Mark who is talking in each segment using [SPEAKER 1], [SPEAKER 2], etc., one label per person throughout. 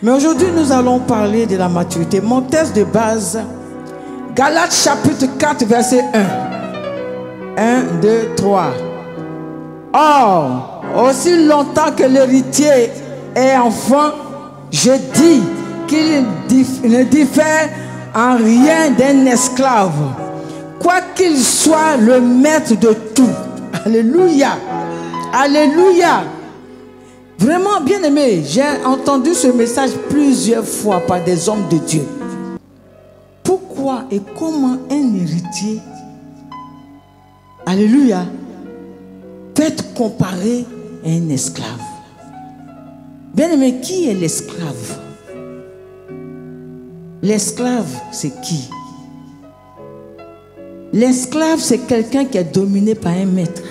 [SPEAKER 1] Mais aujourd'hui, nous allons parler de la maturité. Mon texte de base, Galates chapitre 4, verset 1. 1, 2, 3. Or, aussi longtemps que l'héritier est enfant, je dis qu'il ne diffère en rien d'un esclave, quoiqu'il soit le maître de tout. Alléluia. Alléluia. Vraiment bien aimé, j'ai entendu ce message plusieurs fois par des hommes de Dieu. Pourquoi et comment un héritier, alléluia, peut être comparé à un esclave? Bien aimé, qui est l'esclave? L'esclave, c'est qui? L'esclave, c'est quelqu'un qui est dominé par un maître.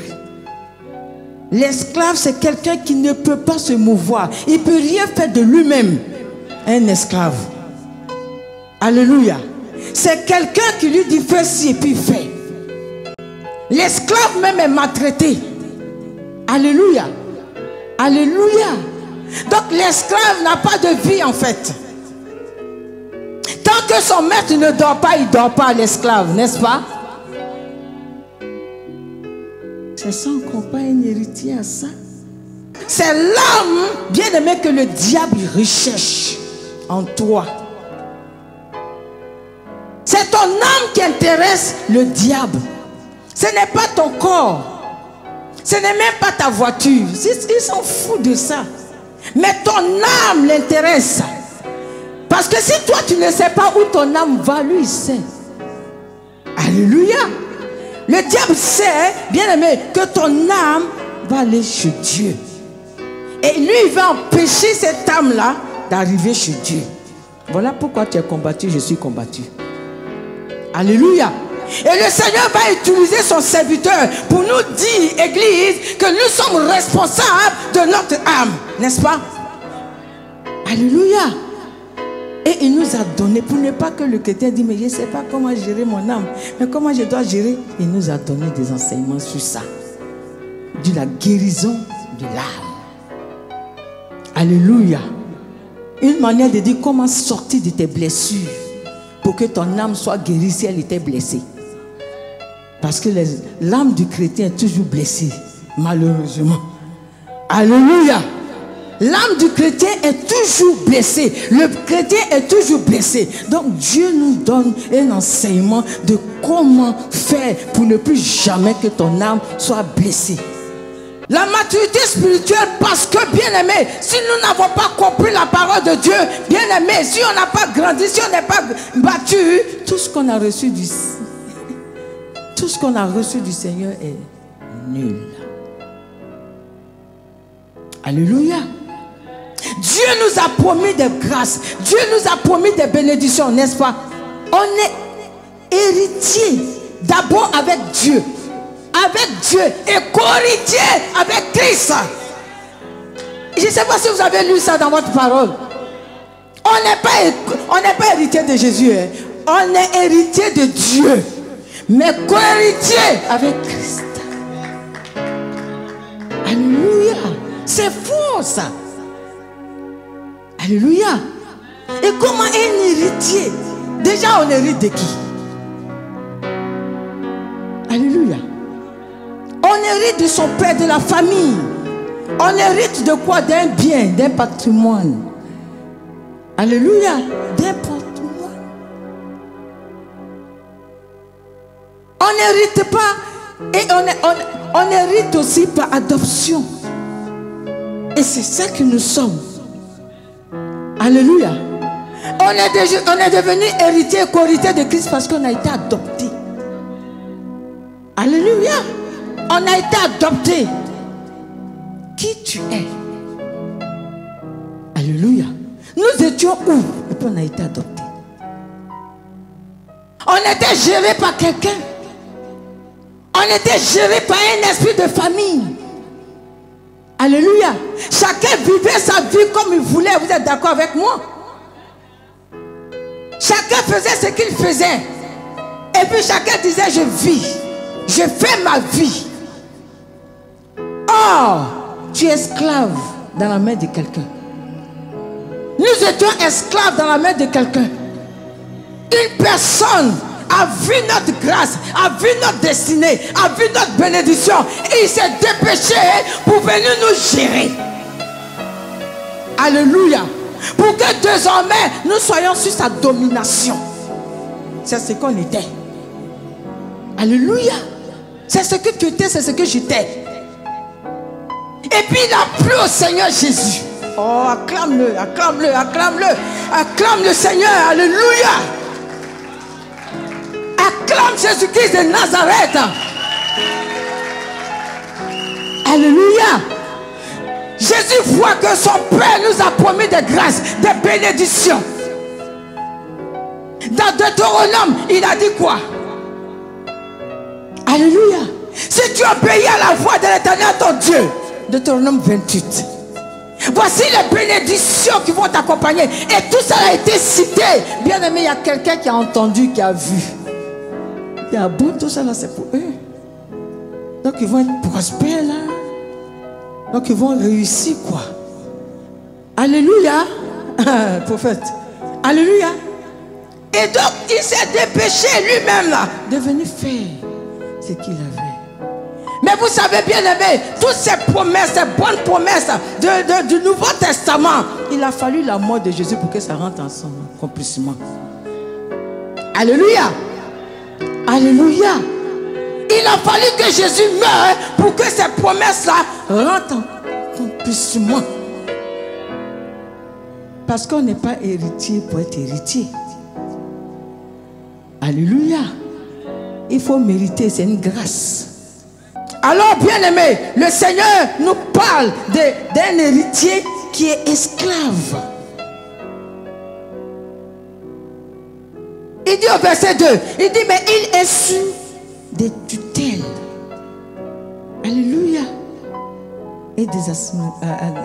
[SPEAKER 1] L'esclave, c'est quelqu'un qui ne peut pas se mouvoir. Il ne peut rien faire de lui-même. Un esclave. Alléluia. C'est quelqu'un qui lui dit fais ci et puis fait. L'esclave même est maltraité. Alléluia. Alléluia. Donc l'esclave n'a pas de vie en fait. Tant que son maître ne dort pas, il ne dort pas, l'esclave, n'est-ce pas? C'est sans qu'on pas un héritier à ça. C'est l'âme, bien aimé, que le diable recherche en toi. C'est ton âme qui intéresse le diable. Ce n'est pas ton corps. Ce n'est même pas ta voiture. Il s'en fout de ça. Mais ton âme l'intéresse. Parce que si toi tu ne sais pas où ton âme va, lui il sait. Alléluia. Le diable sait, bien aimé, que ton âme va aller chez Dieu. Et lui, il va empêcher cette âme-là d'arriver chez Dieu. Voilà pourquoi tu es combattu, je suis combattu. Alléluia. Et le Seigneur va utiliser son serviteur pour nous dire, Église, que nous sommes responsables de notre âme. N'est-ce pas? Alléluia. Et il nous a donné, pour ne pas que le chrétien dise, mais je ne sais pas comment gérer mon âme, mais comment je dois gérer. Il nous a donné des enseignements sur ça. De la guérison de l'âme. Alléluia. Une manière de dire comment sortir de tes blessures pour que ton âme soit guérie si elle était blessée. Parce que l'âme du chrétien est toujours blessée, malheureusement. Alléluia. L'âme du chrétien est toujours blessée. Le chrétien est toujours blessé. Donc Dieu nous donne un enseignement de comment faire pour ne plus jamais que ton âme soit blessée. La maturité spirituelle, parce que bien aimé, si nous n'avons pas compris la parole de Dieu, bien aimé, si on n'a pas grandi, si on n'est pas battu, tout ce qu'on a reçu du Seigneur est nul. Alléluia. Dieu nous a promis des grâces. Dieu nous a promis des bénédictions, n'est-ce pas? On est héritier d'abord avec Dieu. Avec Dieu et co-héritier avec Christ. Je ne sais pas si vous avez lu ça dans votre parole. On n'est pas héritier de Jésus. Hein. On est héritier de Dieu. Mais co-héritier avec Christ. Alléluia. C'est faux ça. Alléluia. Et comment un héritier? Déjà on hérite de qui? Alléluia. On hérite de son père, de la famille. On hérite de quoi? D'un bien, d'un patrimoine. Alléluia. D'un patrimoine. On n'hérite pas. Et on hérite aussi par adoption. Et c'est ça que nous sommes. Alléluia. On est devenu héritier et co-héritier de Christ parce qu'on a été adopté. Alléluia. On a été adopté. Qui tu es? Alléluia. Nous étions où? Et puis on a été adopté. On était géré par quelqu'un. On était géré par un esprit de famille. Alléluia. Chacun vivait sa vie comme il voulait. Vous êtes d'accord avec moi? Chacun faisait ce qu'il faisait. Et puis chacun disait je vis. Je fais ma vie. Or, tu es esclave dans la main de quelqu'un. Nous étions esclaves dans la main de quelqu'un. Une personne a vu notre grâce, a vu notre destinée, a vu notre bénédiction. Et il s'est dépêché pour venir nous gérer. Alléluia. Pour que désormais nous soyons sur sa domination. C'est ce qu'on était. Alléluia. C'est ce que tu étais, c'est ce que j'étais. Et puis il a plu au Seigneur Jésus. Oh, acclame-le, acclame-le, acclame-le. Acclame le Seigneur, alléluia. Acclame Jésus-Christ de Nazareth. Alléluia. Jésus voit que son Père nous a promis des grâces, des bénédictions. Dans Deutéronome, il a dit quoi? Alléluia. Si tu obéis à la voix de l'Éternel ton Dieu, Deutéronome 28. Voici les bénédictions qui vont t'accompagner. Et tout ça a été cité. Bien aimé, il y a quelqu'un qui a entendu, qui a vu. Il y a bon, tout ça là, c'est pour eux. Donc ils vont être prospères là. Donc ils vont réussir quoi. Alléluia. Prophète. Alléluia. Et donc il s'est dépêché lui-même là de venir faire ce qu'il avait. Mais vous savez bien aimé, toutes ces promesses, ces bonnes promesses du Nouveau Testament, il a fallu la mort de Jésus pour que ça rentre en son accomplissement. Alléluia. Alléluia. Il a fallu que Jésus meure pour que ces promesses-là rentrent en accomplissement. Parce qu'on n'est pas héritier pour être héritier. Alléluia. Il faut mériter, c'est une grâce. Alors, bien aimé, le Seigneur nous parle d'un héritier qui est esclave. Il dit au verset 2, il dit, mais il est sous des tutelles. Alléluia. Et des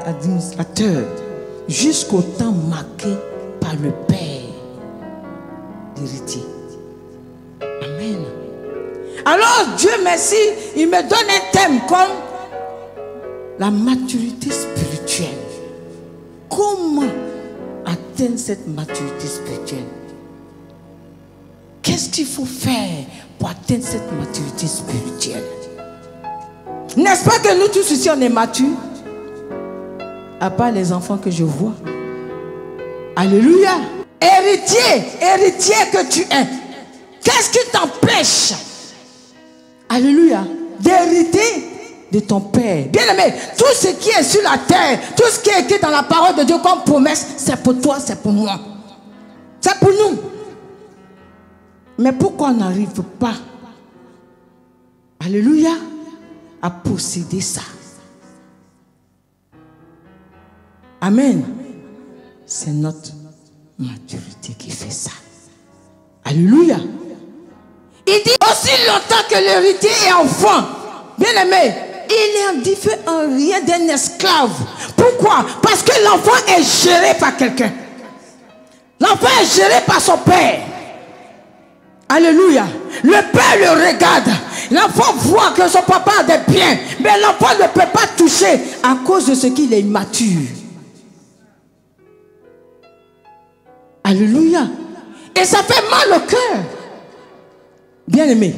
[SPEAKER 1] administrateurs jusqu'au temps marqué par le Père l'héritier. Amen. Alors Dieu merci, il me donne un thème comme la maturité spirituelle. Comment atteindre cette maturité spirituelle? Qu'est-ce qu'il faut faire pour atteindre cette maturité spirituelle? N'est-ce pas que nous tous ici on est matures? À part les enfants que je vois. Alléluia. Héritier que tu es. Qu'est-ce qui t'empêche, alléluia, d'hériter de ton Père? Bien aimé, tout ce qui est sur la terre, tout ce qui est écrit dans la parole de Dieu comme promesse, c'est pour toi, c'est pour moi. C'est pour nous. Mais pourquoi on n'arrive pas, alléluia, à posséder ça? Amen. C'est notre maturité qui fait ça. Alléluia. Il dit aussi longtemps que l'héritier est enfant, bien aimé, il est en rien d'un esclave. Pourquoi? Parce que l'enfant est géré par quelqu'un. L'enfant est géré par son père. Alléluia. Le père le regarde. L'enfant voit que son papa a des biens, mais l'enfant ne peut pas toucher à cause de ce qu'il est immature. Alléluia. Et ça fait mal au cœur. Bien aimé.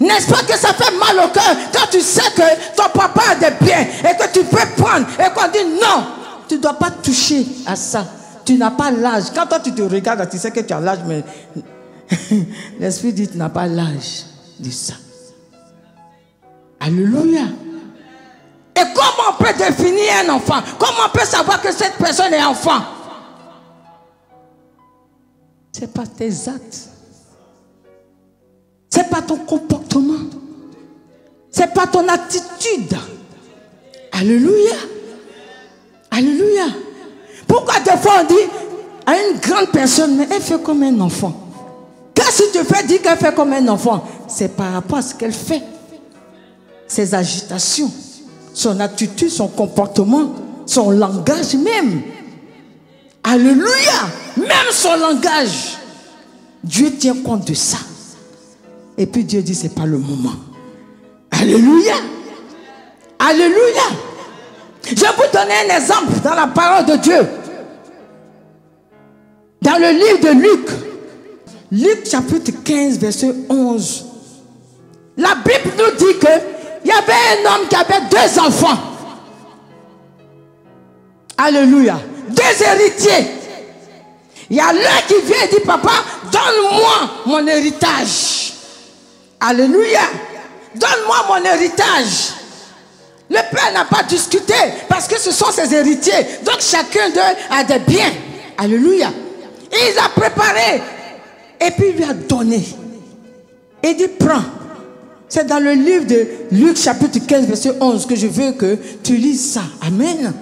[SPEAKER 1] N'est-ce pas que ça fait mal au cœur quand tu sais que ton papa a des biens et que tu peux prendre et qu'on dit non, tu ne dois pas toucher à ça. Tu n'as pas l'âge. Quand toi tu te regardes, tu sais que tu as l'âge, mais l'esprit dit tu n'as pas l'âge de ça. Alléluia. Et comment on peut définir un enfant? Comment on peut savoir que cette personne est enfant? C'est pas tes actes. C'est pas ton comportement. C'est pas ton attitude. Alléluia. Alléluia. Pourquoi des fois on dit à une grande personne, mais elle fait comme un enfant? Qu'est-ce que tu fais dire qu'elle fait comme un enfant? C'est par rapport à ce qu'elle fait. Ses agitations, son attitude, son comportement, son langage même. Alléluia. Même son langage. Dieu tient compte de ça. Et puis Dieu dit, c'est pas le moment. Alléluia. Alléluia. Je vais vous donner un exemple dans la parole de Dieu. Dans le livre de Luc, Luc chapitre 15, verset 11, la Bible nous dit qu'il y avait un homme qui avait 2 enfants. Alléluia. 2 héritiers. Il y a l'un qui vient et dit, papa, donne-moi mon héritage. Alléluia. Donne-moi mon héritage. Le père n'a pas discuté parce que ce sont ses héritiers. Donc chacun d'eux a des biens. Alléluia. Et il a préparé. Et puis il lui a donné. Et il dit, prends. C'est dans le livre de Luc chapitre 15 verset 11 que je veux que tu lises ça. Amen.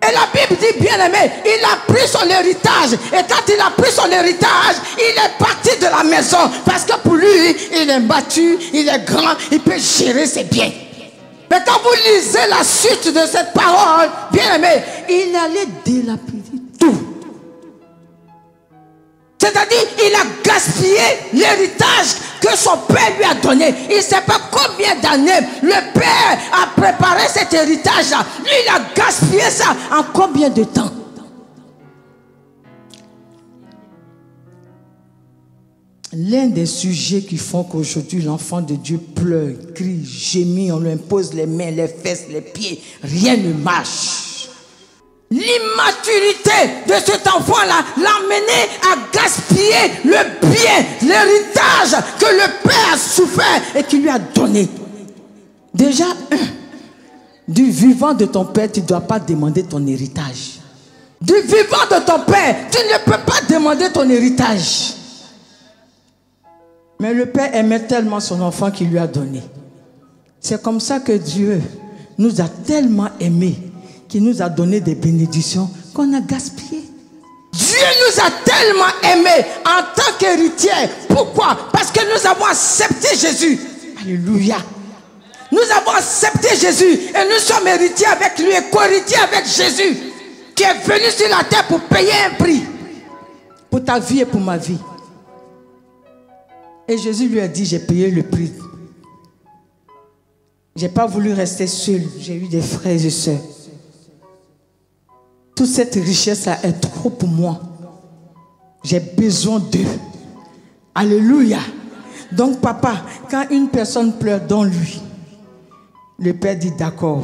[SPEAKER 1] Et la Bible dit, bien aimé, il a pris son héritage. Et quand il a pris son héritage, il est parti de la maison. Parce que pour lui, il est battu, il est grand, il peut gérer ses biens. Mais quand vous lisez la suite de cette parole, bien aimé, il allait dilapider tout. C'est-à-dire, il a gaspillé l'héritage que son père lui a donné. Il ne sait pas combien d'années le père a préparé cet héritage-là. Lui, il a gaspillé ça en combien de temps? L'un des sujets qui font qu'aujourd'hui l'enfant de Dieu pleure, crie, gémit, on lui impose les mains, les fesses, les pieds, rien ne marche. L'immaturité de cet enfant-là l'a mené à gaspiller le bien, l'héritage que le père a souffert et qui lui a donné. Déjà, du vivant de ton père, tu ne dois pas demander ton héritage. Du vivant de ton père, tu ne peux pas demander ton héritage. Mais le père aimait tellement son enfant qu'il lui a donné. C'est comme ça que Dieu nous a tellement aimés, qui nous a donné des bénédictions qu'on a gaspillées. Dieu nous a tellement aimés en tant qu'héritiers. Pourquoi? Parce que nous avons accepté Jésus. Alléluia. Nous avons accepté Jésus et nous sommes héritiers avec lui et co-héritiers avec Jésus qui est venu sur la terre pour payer un prix pour ta vie et pour ma vie. Et Jésus lui a dit, j'ai payé le prix. Je n'ai pas voulu rester seul. J'ai eu des frères et sœurs. Toute cette richesse-là est trop pour moi. J'ai besoin d'eux. Alléluia. Donc papa, quand une personne pleure dans lui, le père dit d'accord.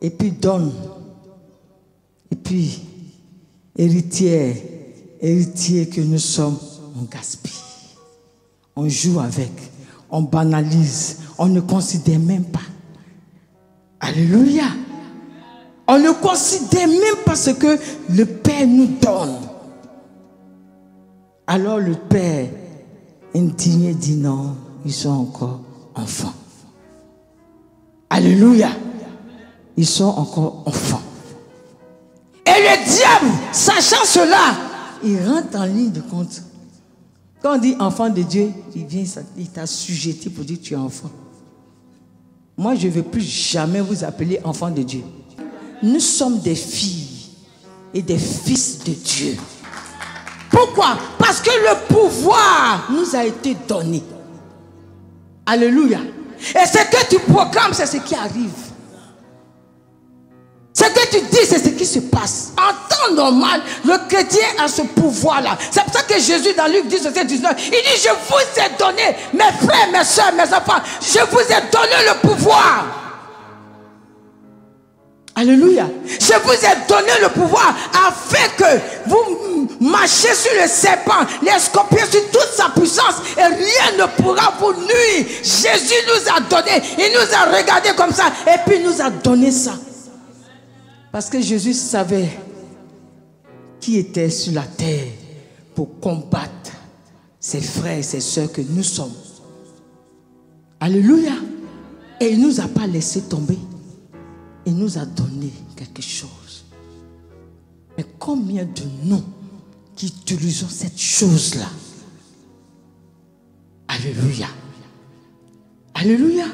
[SPEAKER 1] Et puis donne. Et puis, héritier que nous sommes, on gaspille. On joue avec. On banalise. On ne considère même pas. Alléluia. On ne considère même pas ce que le Père nous donne. Alors le Père, indigné, dit non, ils sont encore enfants. Alléluia. Ils sont encore enfants. Et le diable, sachant cela, il rentre en ligne de compte. Quand on dit enfant de Dieu, il vient, il t'a assujetti pour dire que tu es enfant. Moi, je ne veux plus jamais vous appeler enfant de Dieu. Nous sommes des filles et des fils de Dieu. Pourquoi? Parce que le pouvoir nous a été donné. Alléluia. Et ce que tu proclames, c'est ce qui arrive. Ce que tu dis, c'est ce qui se passe. En temps normal, le chrétien a ce pouvoir-là. C'est pour ça que Jésus, dans Luc 10, verset 19, il dit, je vous ai donné, mes frères, mes soeurs, mes enfants, je vous ai donné le pouvoir. Alléluia. Je vous ai donné le pouvoir afin que vous marchiez sur le serpent, les scorpions, sur toute sa puissance et rien ne pourra vous nuire. Jésus nous a donné, il nous a regardé comme ça et puis il nous a donné ça. Parce que Jésus savait qui était sur la terre pour combattre ses frères et ses soeurs que nous sommes. Alléluia. Et il ne nous a pas laissé tomber. Il nous a donné quelque chose. Mais combien de nous qui utilisons cette chose-là? Alléluia. Alléluia.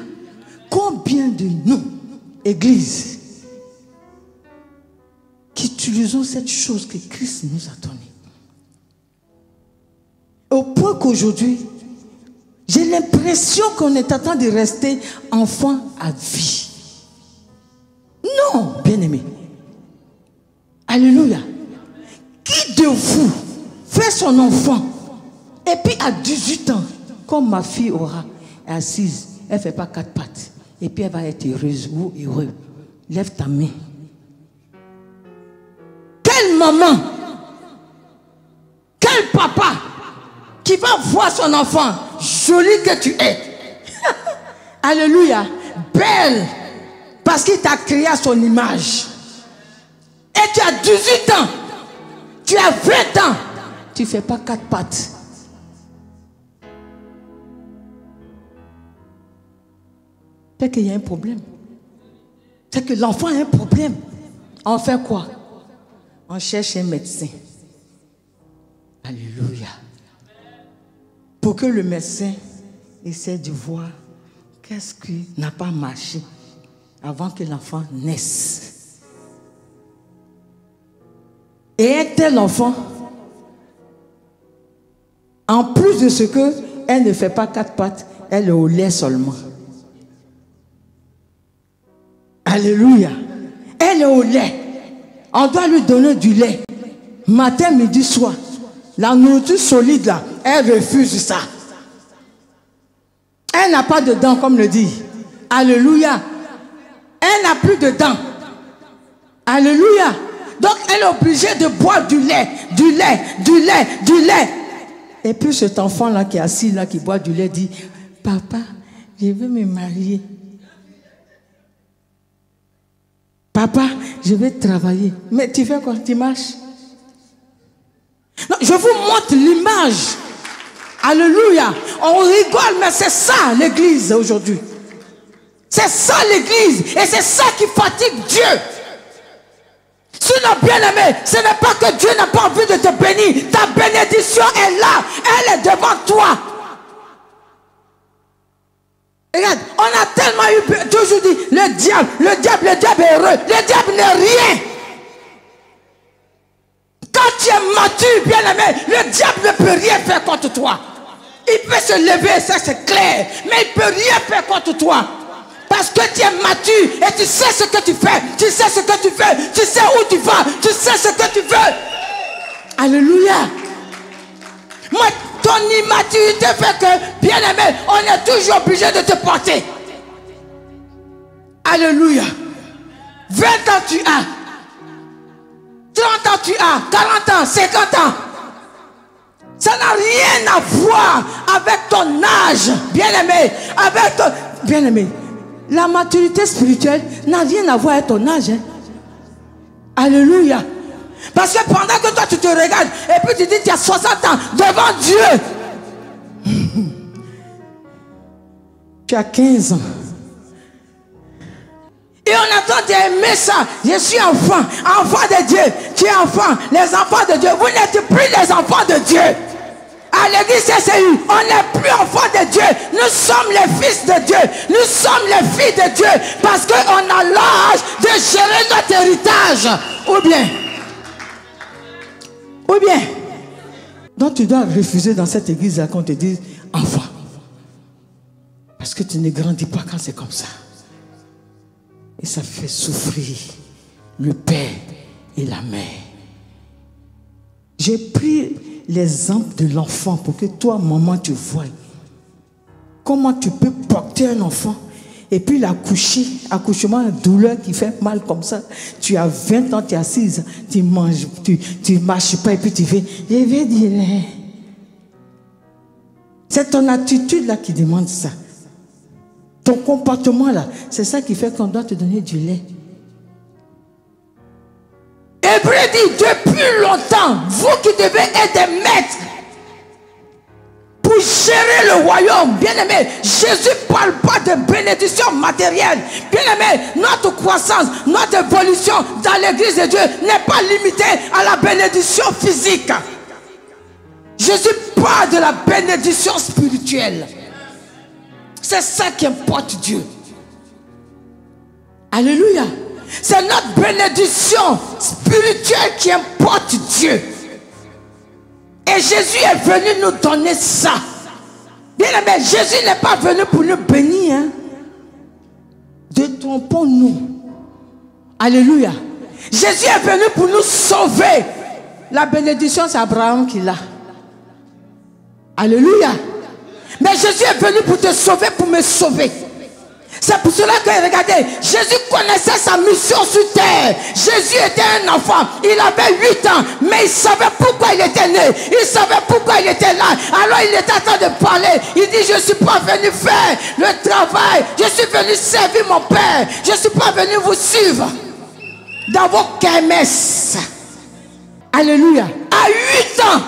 [SPEAKER 1] Combien de nous, Église, qui utilisons cette chose que Christ nous a donnée? Au point qu'aujourd'hui, j'ai l'impression qu'on est en train de rester enfant à vie. Non, bien-aimé. Alléluia. Qui de vous fait son enfant et puis à 18 ans, comme ma fille aura, assise, elle ne fait pas 4 pattes. Et puis elle va être heureuse ou heureux. Lève ta main. Quelle maman, quel papa qui va voir son enfant, joli que tu es. Alléluia. Belle, parce qu'il t'a créé à son image. Et tu as 18 ans, tu as 20 ans, tu ne fais pas 4 pattes. C'est qu'il y a un problème. C'est que l'enfant a un problème. On fait quoi? On cherche un médecin. Alléluia. Pour que le médecin essaie de voir qu'est-ce qui n'a pas marché avant que l'enfant naisse. Et un tel enfant, en plus de ce qu'elle ne fait pas 4 pattes, elle est au lait seulement. Alléluia. Elle est au lait. On doit lui donner du lait. Matin, midi, soir. La nourriture solide là, elle refuse ça. Elle n'a pas de dents, comme le dit. Alléluia. Elle n'a plus de dents. Alléluia. Donc elle est obligée de boire du lait, du lait, du lait, du lait. Et puis cet enfant-là qui est assis là, qui boit du lait, dit, papa, je veux me marier. Papa, je vais travailler. Mais tu fais quoi? Tu marches? Non, je vous montre l'image. Alléluia. On rigole, mais c'est ça l'église aujourd'hui. C'est ça l'église. Et c'est ça qui fatigue Dieu. Sinon, bien aimé, ce n'est pas que Dieu n'a pas envie de te bénir. Ta bénédiction est là. Elle est devant toi. Regarde, on a tellement eu, toujours dit, le diable est heureux. Le diable n'est rien. Quand tu es mature, bien aimé, le diable ne peut rien faire contre toi. Il peut se lever, ça c'est clair, mais il ne peut rien faire contre toi. Parce que tu es mature et tu sais ce que tu fais, tu sais ce que tu fais, tu sais où tu vas, tu sais ce que tu veux. Alléluia. Moi, ton immaturité fait que, bien aimé, on est toujours obligé de te porter. Alléluia. 20 ans tu as, 30 ans tu as, 40 ans, 50 ans. Ça n'a rien à voir avec ton âge, bien aimé. Avec ton... Bien aimé, la maturité spirituelle n'a rien à voir avec ton âge. Hein. Alléluia. Parce que pendant que toi tu te regardes et puis tu dis tu as 60 ans devant Dieu. Tu as 15 ans. Et on attend d'aimer ça. Je suis enfant, enfant de Dieu. Tu es enfant, les enfants de Dieu. Vous n'êtes plus les enfants de Dieu. À l'église CCU, on n'est plus enfants de Dieu. Nous sommes les fils de Dieu. Nous sommes les filles de Dieu. Parce qu'on a l'âge de gérer notre héritage. Ou bien. Donc tu dois refuser dans cette église-là qu'on te dise enfant. Parce que tu ne grandis pas quand c'est comme ça. Et ça fait souffrir le père et la mère. J'ai pris l'exemple de l'enfant pour que toi, maman, tu vois comment tu peux porter un enfant et puis l'accoucher, accouchement, douleur qui fait mal comme ça. Tu as 20 ans, tu es assise, tu manges, tu marches pas et puis tu fais, je vais dire, c'est ton attitude là qui demande ça. Ton comportement là, c'est ça qui fait qu'on doit te donner du lait. Hébreu dit, depuis longtemps, vous qui devez être des maîtres pour gérer le royaume, bien aimé, Jésus ne parle pas de bénédiction matérielle. Bien aimé, notre croissance, notre évolution dans l'église de Dieu n'est pas limitée à la bénédiction physique. Jésus parle de la bénédiction spirituelle. C'est ça qui importe Dieu. Alléluia. C'est notre bénédiction spirituelle qui importe Dieu. Et Jésus est venu nous donner ça. Bien aimé, Jésus n'est pas venu pour nous bénir. Hein. Détrompons-nous. Alléluia. Jésus est venu pour nous sauver. La bénédiction, c'est Abraham qui l'a. Alléluia. Mais Jésus est venu pour te sauver, pour me sauver. C'est pour cela que, regardez, Jésus connaissait sa mission sur terre. Jésus était un enfant. Il avait 8 ans. Mais il savait pourquoi il était né. Il savait pourquoi il était là. Alors il était en train de parler. Il dit, je ne suis pas venu faire le travail. Je suis venu servir mon Père. Je ne suis pas venu vous suivre dans vos kermesses. Alléluia. À 8 ans,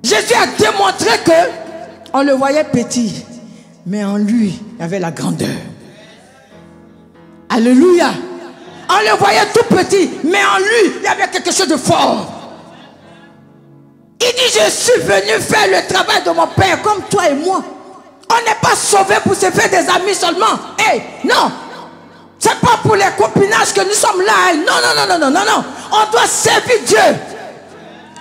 [SPEAKER 1] Jésus a démontré que on le voyait petit. Mais en lui, il y avait la grandeur. Alléluia. On le voyait tout petit, mais en lui, il y avait quelque chose de fort. Il dit, je suis venu faire le travail de mon Père, comme toi et moi. On n'est pas sauvé pour se faire des amis seulement. Hey, non. C'est pas pour les copinages que nous sommes là. Non, non, non, non, non, non. On doit servir Dieu.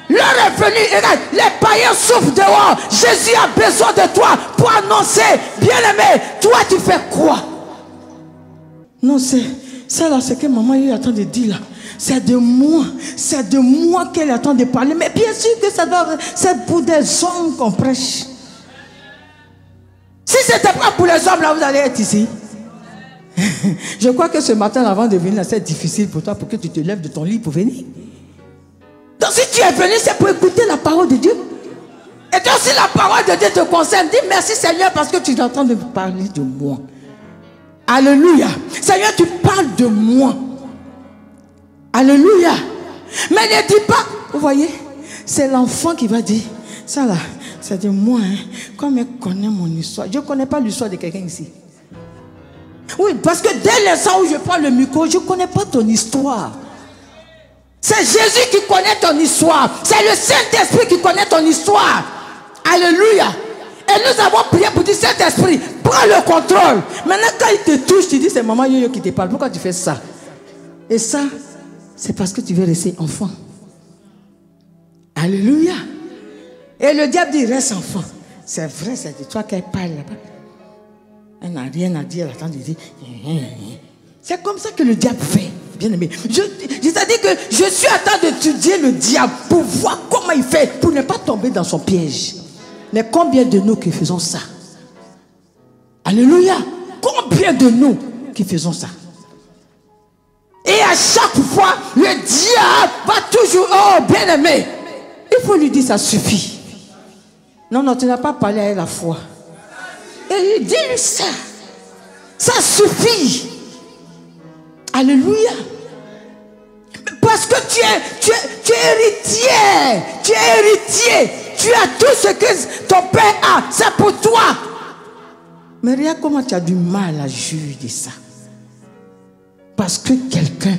[SPEAKER 1] L'heure est venue, regarde, les païens souffrent dehors. Jésus a besoin de toi pour annoncer, bien-aimé, toi tu fais quoi? Non, c'est ça là, c'est que maman est en train de dire là. C'est de moi qu'elle attend de parler. Mais bien sûr que c'est pour des hommes qu'on prêche. Si c'était pas pour les hommes là, vous allez être ici. Je crois que ce matin, avant de venir, c'est difficile pour toi, pour que tu te lèves de ton lit pour venir. Donc si tu es venu, c'est pour écouter la parole de Dieu. Et donc si la parole de Dieu te concerne, dis merci Seigneur parce que tu es en train de parler de moi. Alléluia. Seigneur, tu parles de moi. Alléluia. Mais ne dis pas, vous voyez, c'est l'enfant qui va dire, ça là, c'est de moi, hein, comme elle connaît mon histoire. Je ne connais pas l'histoire de quelqu'un ici. Oui, parce que dès l'instant où je prends le micro, je ne connais pas ton histoire. C'est Jésus qui connaît ton histoire. C'est le Saint-Esprit qui connaît ton histoire. Alléluia. Et nous avons prié pour dire, Saint-Esprit, prends le contrôle. Maintenant, quand il te touche, tu dis, c'est maman Yoyo qui te parle. Pourquoi tu fais ça? Et ça, c'est parce que tu veux rester enfant. Alléluia. Et le diable dit, reste enfant. C'est vrai, c'est de toi qu'elle parle là-bas. Elle n'a rien à dire, elle attend de dire. C'est comme ça que le diable fait. Bien aimé. Je t'ai dit que je suis en train d'étudier le diable pour voir comment il fait, pour ne pas tomber dans son piège. Mais combien de nous qui faisons ça? Alléluia. Combien de nous qui faisons ça? Et à chaque fois, le diable va toujours, oh bien aimé, il faut lui dire ça suffit. Non, non, tu n'as pas parlé à elle la fois. Et il dit ça. Ça suffit. Alléluia. Parce que tu es héritier. Tu es héritier. Tu as tout ce que ton père a. C'est pour toi. Mais regarde comment tu as du mal à juger de ça. Parce que quelqu'un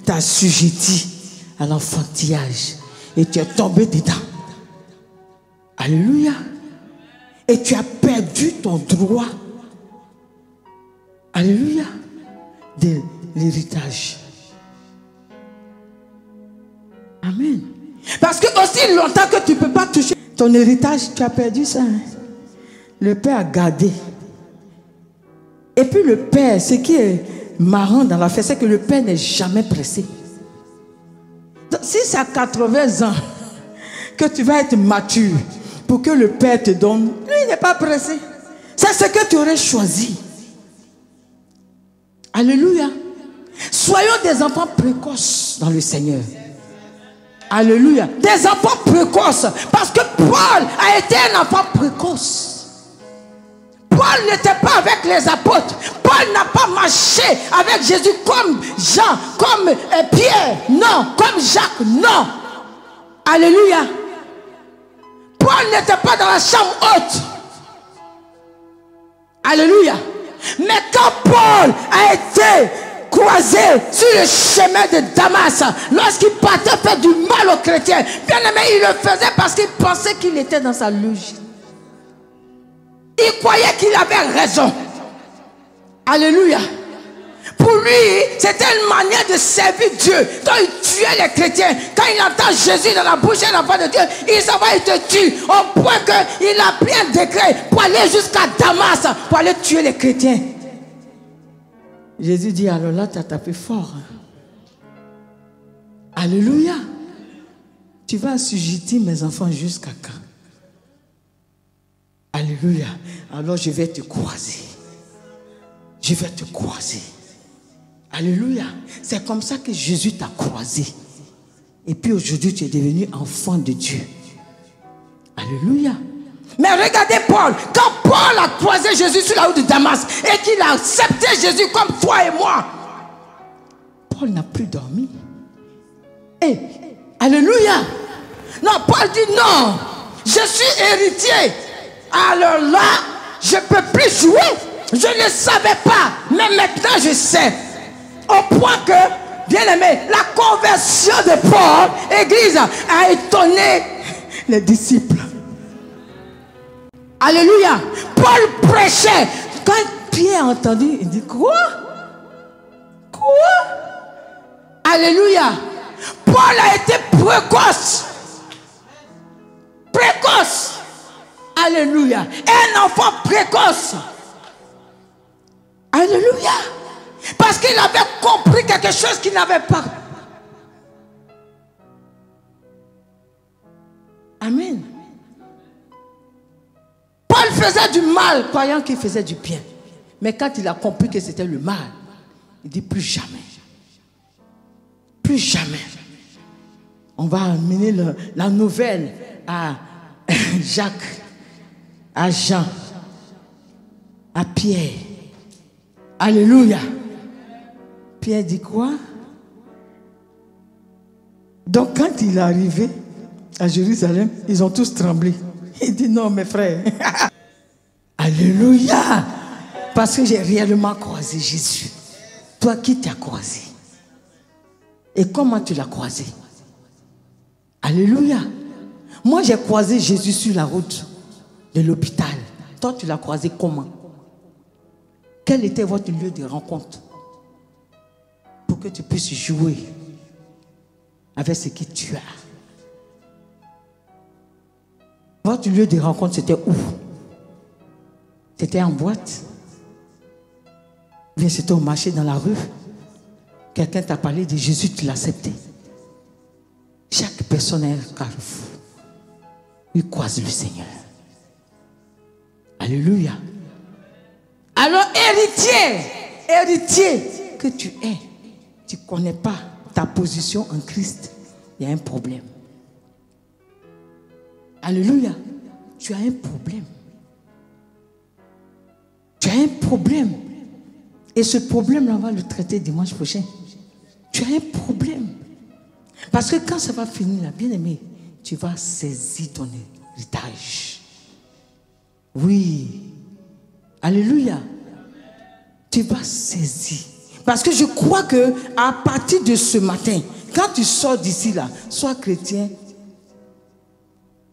[SPEAKER 1] t'a assujetti à l'enfantillage. Et tu es tombé dedans. Alléluia. Et tu as perdu ton droit. Alléluia. De l'héritage. Amen. Parce que aussi longtemps que tu ne peux pas toucher ton héritage, tu as perdu ça. Hein? Le père a gardé. Et puis le père, ce qui est marrant dans l'affaire, c'est que le père n'est jamais pressé. Donc, si c'est à 80 ans que tu vas être mature pour que le père te donne, lui il n'est pas pressé. C'est ce que tu aurais choisi. Alléluia. Soyons des enfants précoces dans le Seigneur. Alléluia. Des enfants précoces. Parce que Paul a été un enfant précoce. Paul n'était pas avec les apôtres. Paul n'a pas marché avec Jésus comme Jean, comme Pierre. Non. Comme Jacques. Non. Alléluia. Paul n'était pas dans la chambre haute. Alléluia. Mais quand Paul a été croisé sur le chemin de Damas, lorsqu'il partait faire du mal aux chrétiens, bien aimé, il le faisait parce qu'il pensait qu'il était dans sa logique. Il croyait qu'il avait raison. Alléluia. Pour lui, c'était une manière de servir Dieu. Donc il tuait les chrétiens. Quand il entend Jésus dans la bouche de l'enfant de Dieu, il s'en va, il te tue. Au point qu'il a pris un décret pour aller jusqu'à Damas, pour aller tuer les chrétiens. Jésus dit, alors là, tu as tapé fort. Alléluia. Tu vas assujettir mes enfants jusqu'à quand? Alléluia. Alors je vais te croiser. Je vais te croiser. Alléluia. C'est comme ça que Jésus t'a croisé. Et puis aujourd'hui, tu es devenu enfant de Dieu. Alléluia. Mais regardez Paul. Quand Paul a croisé Jésus sur la route de Damas et qu'il a accepté Jésus comme toi et moi, Paul n'a plus dormi. Et, alléluia. Non, Paul dit non. Je suis héritier. Alors là, je ne peux plus jouer. Je ne savais pas. Mais maintenant, je sais. Au point que, bien aimé, la conversion de Paul, Église, a étonné les disciples. Alléluia. Paul prêchait. Quand Pierre a entendu, il dit quoi? Quoi? Alléluia. Paul a été précoce. Précoce. Alléluia. Un enfant précoce. Alléluia. Parce qu'il avait compris quelque chose qu'il n'avait pas. Amen. Paul faisait du mal, croyant qu'il faisait du bien. Mais quand il a compris que c'était le mal, il dit plus jamais. Plus jamais. On va amener la nouvelle à Jacques, à Jean, à Pierre. Alléluia. Pierre dit quoi? Donc quand il est arrivé à Jérusalem, ils ont tous tremblé. Il dit non mes frères. Alléluia. Parce que j'ai réellement croisé Jésus. Toi qui t'as croisé? Et comment tu l'as croisé? Alléluia. Moi j'ai croisé Jésus sur la route de l'hôpital. Toi tu l'as croisé comment? Quel était votre lieu de rencontre? Pour que tu puisses jouer avec ce que tu as. Votre lieu de rencontre c'était où? C'était en boîte? Bien c'était au marché dans la rue? Quelqu'un t'a parlé de Jésus, tu l'as accepté? Chaque personne a un carrefour. Il croise le Seigneur. Alléluia. Alors héritier que tu es, tu ne connais pas ta position en Christ, il y a un problème. Alléluia. Tu as un problème. Tu as un problème. Et ce problème-là, on va le traiter dimanche prochain. Tu as un problème. Parce que quand ça va finir, là, bien aimé, tu vas saisir ton héritage. Oui. Alléluia. Tu vas saisir. Parce que je crois que à partir de ce matin, quand tu sors d'ici là, sois chrétien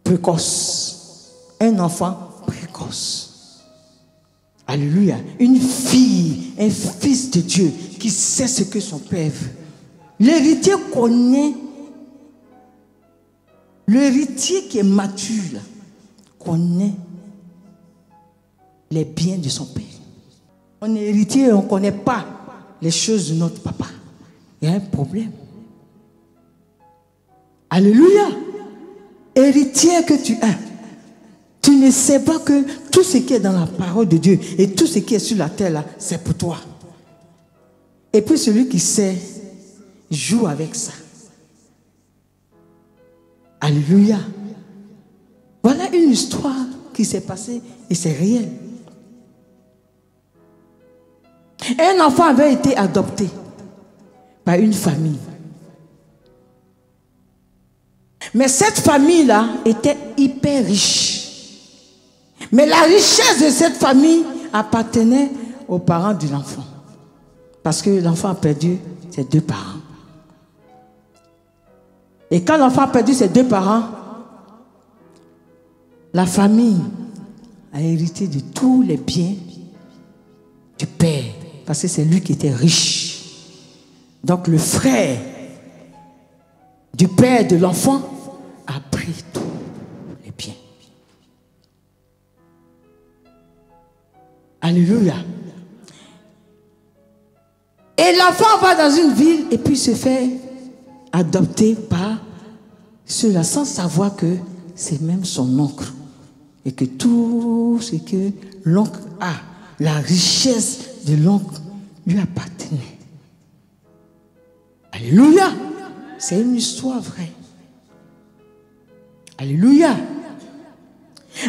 [SPEAKER 1] précoce. Un enfant précoce. Alléluia. Une fille, un fils de Dieu qui sait ce que son père veut. L'héritier connaît. L'héritier qui est mature connaît les biens de son père. On est héritier et on ne connaît pas les choses de notre papa. Il y a un problème. Alléluia. Héritier que tu as, tu ne sais pas que tout ce qui est dans la parole de Dieu et tout ce qui est sur la terre là, c'est pour toi. Et puis celui qui sait, joue avec ça. Alléluia. Voilà une histoire qui s'est passée et c'est réel. Un enfant avait été adopté par une famille. Mais cette famille-là était hyper riche. Mais la richesse de cette famille appartenait aux parents de l'enfant. Parce que l'enfant a perdu ses deux parents. Et quand l'enfant a perdu ses deux parents, la famille a hérité de tous les biens du père. Parce que c'est lui qui était riche. Donc le frère du père de l'enfant a pris tous les biens. Alléluia. Et l'enfant va dans une ville et puis se fait adopté par cela sans savoir que c'est même son oncle. Et que tout ce que l'oncle a, la richesse de l'oncle lui appartenait. Alléluia. C'est une histoire vraie. Alléluia.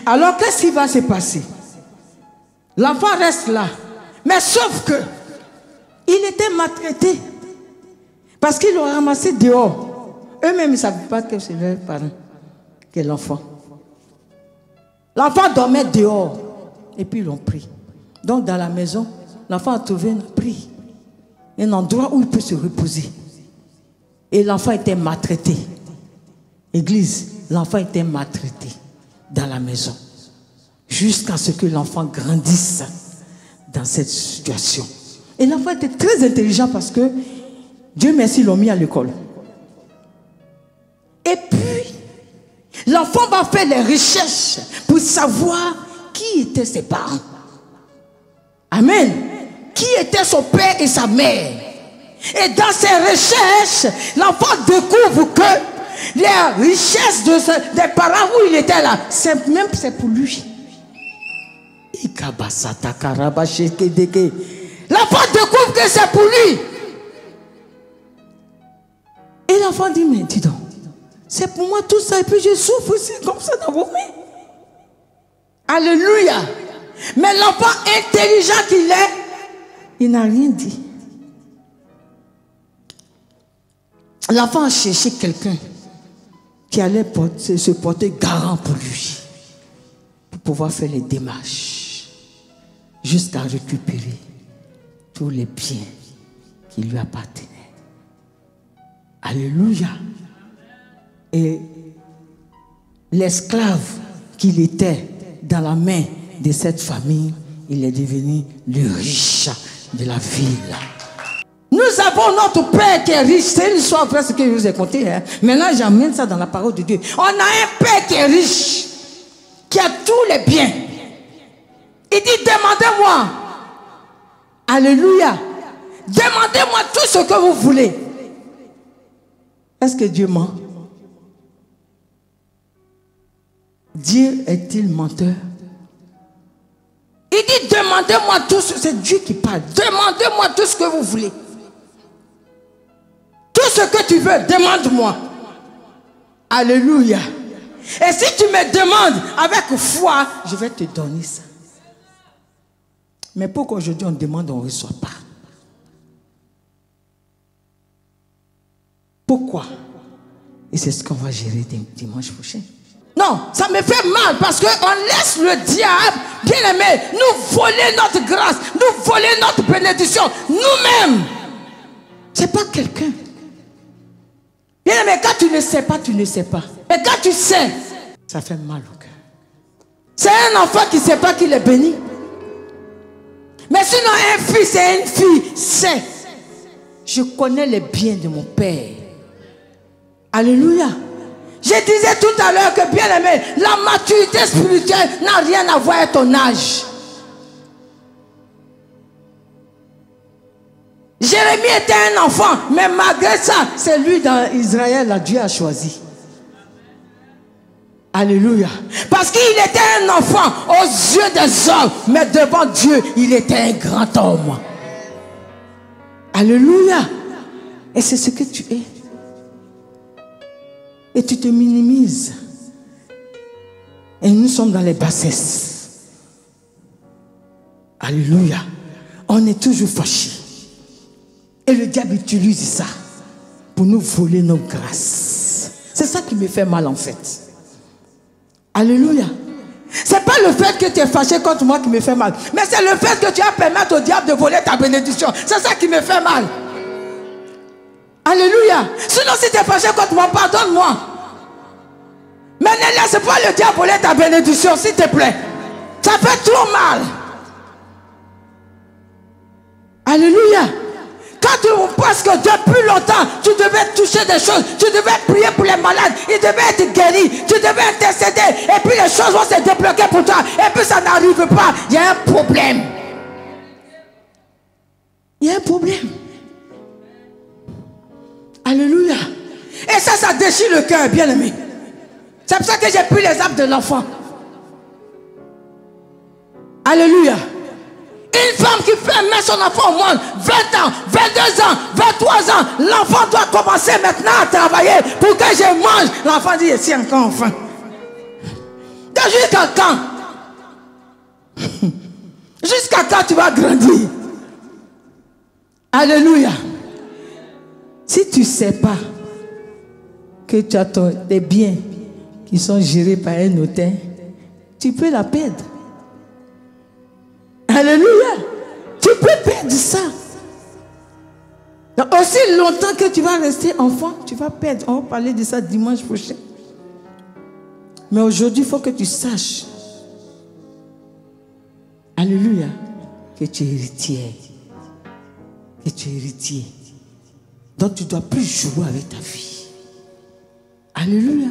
[SPEAKER 1] Alors qu'est-ce qui va se passer? L'enfant reste là. Mais sauf que il était maltraité. Parce qu'ils l'ont ramassé dehors. Eux-mêmes, ils ne savaient pas que c'est leur parent, que l'enfant. L'enfant dormait dehors. Et puis ils l'ont pris. Donc dans la maison, l'enfant a trouvé un abri. Un endroit où il peut se reposer. Et l'enfant était maltraité. Église, l'enfant était maltraité dans la maison. Jusqu'à ce que l'enfant grandisse dans cette situation. Et l'enfant était très intelligent parce que Dieu merci, l'ont mis à l'école. Et puis, l'enfant va faire les recherches pour savoir qui étaient ses parents. Amen. Qui était son père et sa mère. Et dans ses recherches, l'enfant découvre que les richesses des parents où il était là, c'est pour lui. L'enfant découvre que c'est pour lui. Et l'enfant dit, mais dis donc, c'est pour moi tout ça et puis je souffre aussi comme ça dans vos mains. Alléluia. Mais l'enfant intelligent qu'il est, il n'a rien dit. L'enfant a cherché quelqu'un qui allait se porter garant pour lui, pour pouvoir faire les démarches, jusqu'à récupérer tous les biens qui lui appartenaient. Alléluia. Et l'esclave qu'il était dans la main de cette famille, il est devenu le riche de la ville. Nous avons notre Père qui est riche. C'est une histoire vraie ce que je vous ai conté. Hein. Maintenant, j'emmène ça dans la parole de Dieu. On a un Père qui est riche, qui a tous les biens. Il dit, demandez-moi. Alléluia. Demandez-moi tout ce que vous voulez. Est-ce que Dieu ment? Dieu est-il menteur? Il dit, demandez-moi tout ce... C'est Dieu qui parle. Demandez-moi tout ce que vous voulez. Tout ce que tu veux, demande-moi. Alléluia. Et si tu me demandes avec foi, je vais te donner ça. Mais pourquoi aujourd'hui on demande, on ne reçoit pas? Pourquoi? Et c'est ce qu'on va gérer dimanche prochain. Non, ça me fait mal parce qu'on laisse le diable, bien aimé, nous voler notre grâce, nous voler notre bénédiction, nous-mêmes. C'est pas quelqu'un. Bien aimé, quand tu ne sais pas, tu ne sais pas. Mais quand tu sais, ça fait mal au cœur. C'est un enfant qui ne sait pas qu'il est béni. Mais sinon, un fils et une fille sait. Je connais les biens de mon Père. Alléluia. Je disais tout à l'heure que, bien aimé, la maturité spirituelle n'a rien à voir avec ton âge. Jérémie était un enfant, mais malgré ça, c'est lui dans Israël, là, Dieu a choisi. Alléluia. Parce qu'il était un enfant aux yeux des hommes, mais devant Dieu, il était un grand homme. Alléluia. Et c'est ce que tu es. Et tu te minimises. Et nous sommes dans les bassesses. Alléluia. On est toujours fâchés. Et le diable utilise ça pour nous voler nos grâces. C'est ça qui me fait mal en fait. Alléluia. C'est pas le fait que tu es fâché contre moi qui me fait mal. Mais c'est le fait que tu as permis au diable de voler ta bénédiction. C'est ça qui me fait mal. Alléluia. Sinon si tu es fâché contre moi, pardonne-moi. Mais ne laisse pas le diable voler ta bénédiction, s'il te plaît. Ça fait trop mal. Alléluia. Quand tu penses que depuis longtemps, tu devais toucher des choses, tu devais prier pour les malades, ils devaient être guéris, tu devais intercéder, et puis les choses vont se débloquer pour toi, et puis ça n'arrive pas, il y a un problème. Il y a un problème. Alléluia. ça déchire le cœur, bien aimé. C'est pour ça que j'ai pris l'exemple de l'enfant. Alléluia. Une femme qui fait mettre son enfant au monde, 20 ans, 22 ans, 23 ans, l'enfant doit commencer maintenant à travailler pour que je mange. L'enfant dit, c'est encore enfant. Jusqu'à quand? Jusqu'à quand tu vas grandir? Alléluia. Si tu ne sais pas que tu as des biens qui sont gérés par un notaire, tu peux la perdre. Alléluia. Tu peux perdre ça. Donc, aussi longtemps que tu vas rester enfant, tu vas perdre. On va parler de ça dimanche prochain. Mais aujourd'hui, il faut que tu saches, alléluia, que tu es héritier. Que tu es héritier. Donc tu ne dois plus jouer avec ta vie. Alléluia.